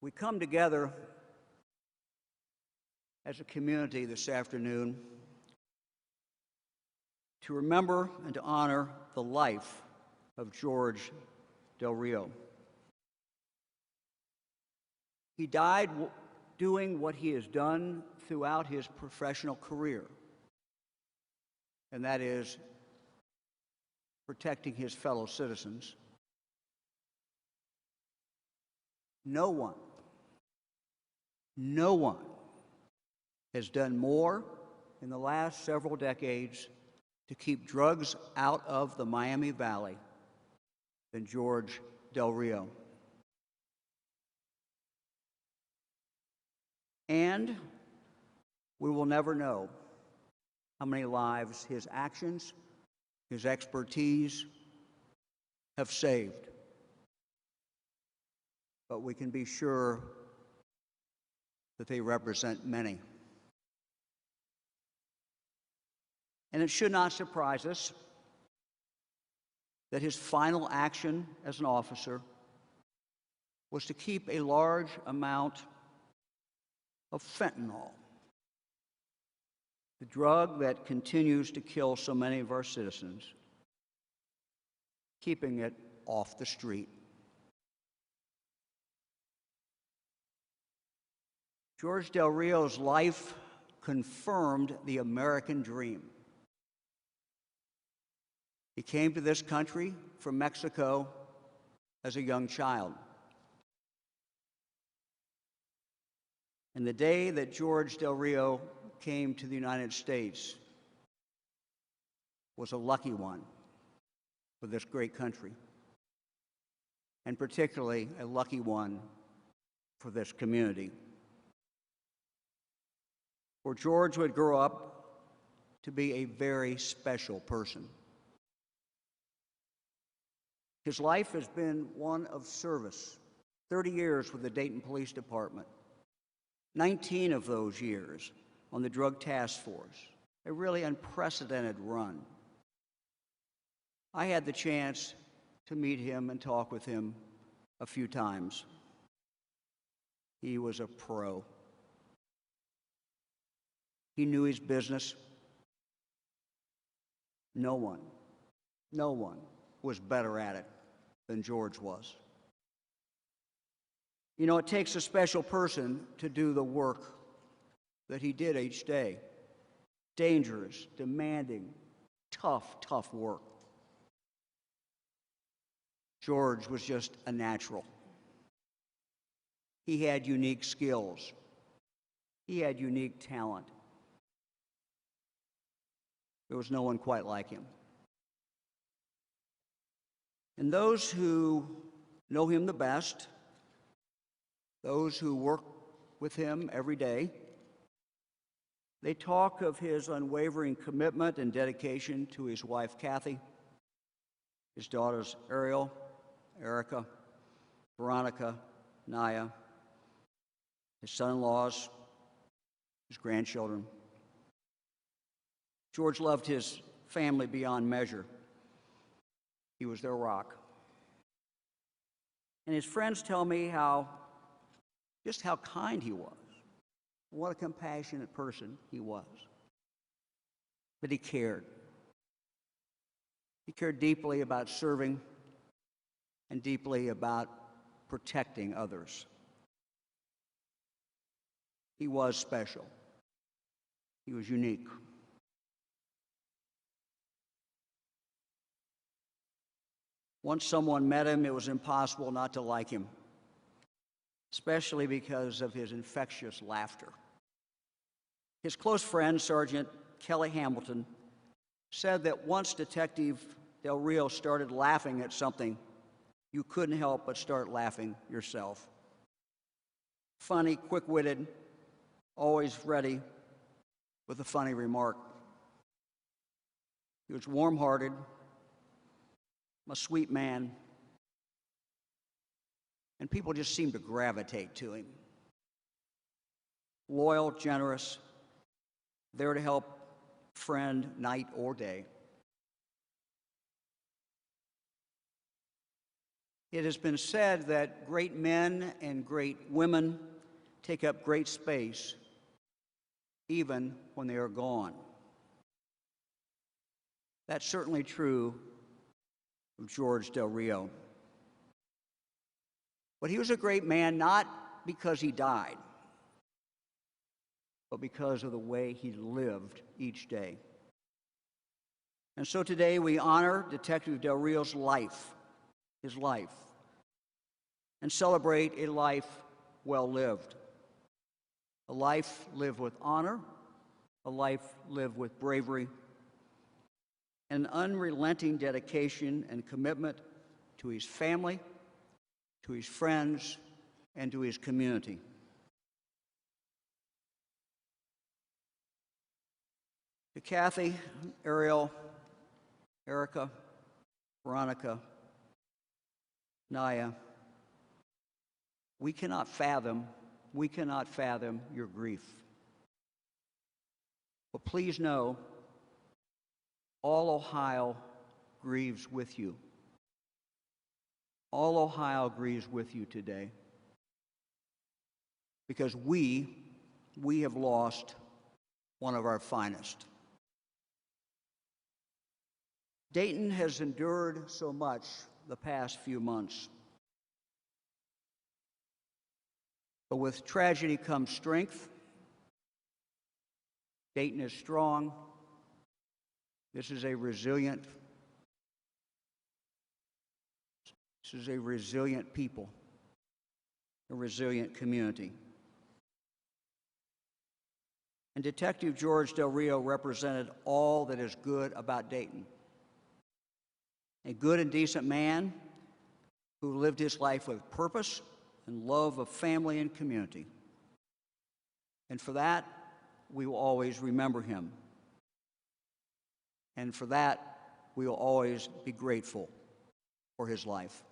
We come together as a community this afternoon to remember and to honor the life of George Del Rio. He died doing what he has done throughout his professional career, and that is protecting his fellow citizens. No one has done more in the last several decades to keep drugs out of the Miami Valley than George Del Rio. And we will never know how many lives his actions, his expertise have saved. But we can be sure that they represent many. And it should not surprise us that his final action as an officer was to keep a large amount of fentanyl, the drug that continues to kill so many of our citizens, keeping it off the street. George Del Rio's life confirmed the American dream. He came to this country from Mexico as a young child. And the day that George Del Rio came to the United States was a lucky one for this great country, and particularly a lucky one for this community. For George would grow up to be a very special person. His life has been one of service, 30 years with the Dayton Police Department, 19 of those years on the Drug Task Force, a really unprecedented run. I had the chance to meet him and talk with him a few times. He was a pro. He knew his business. No one was better at it than George was. You know, it takes a special person to do the work that he did each day. Dangerous, demanding, tough work. George was just a natural. He had unique skills. He had unique talent. There was no one quite like him. And those who know him the best, those who work with him every day, they talk of his unwavering commitment and dedication to his wife, Kathy, his daughters, Ariel, Erica, Veronica, Naya, his son-in-laws, his grandchildren. George loved his family beyond measure. He was their rock. And his friends tell me just how kind he was. What a compassionate person he was. But he cared. He cared deeply about serving and deeply about protecting others. He was special. He was unique. Once someone met him, it was impossible not to like him, especially because of his infectious laughter. His close friend, Sergeant Kelly Hamilton, said that once Detective Del Rio started laughing at something, you couldn't help but start laughing yourself. Funny, quick-witted, always ready with a funny remark. He was warm-hearted, a sweet man, and people just seemed to gravitate to him. Loyal, generous, there to help friend night or day. It has been said that great men and great women take up great space even when they are gone. That's certainly true of George Del Rio. But he was a great man not because he died, but because of the way he lived each day. And so today we honor Detective Del Rio's life, his life, and celebrate a life well lived. A life lived with honor, a life lived with bravery, an unrelenting dedication and commitment to his family, to his friends, and to his community. To Kathy, Ariel, Erica, Veronica, Naya, we cannot fathom your grief. But please know, all Ohio grieves with you. All Ohio grieves with you today. Because we have lost one of our finest. Dayton has endured so much the past few months. But with tragedy comes strength. Dayton is strong. This is a resilient people, a resilient community. And Detective George Del Rio represented all that is good about Dayton. A good and decent man who lived his life with purpose and love of family and community. And for that, we will always remember him. And for that, we will always be grateful for his life.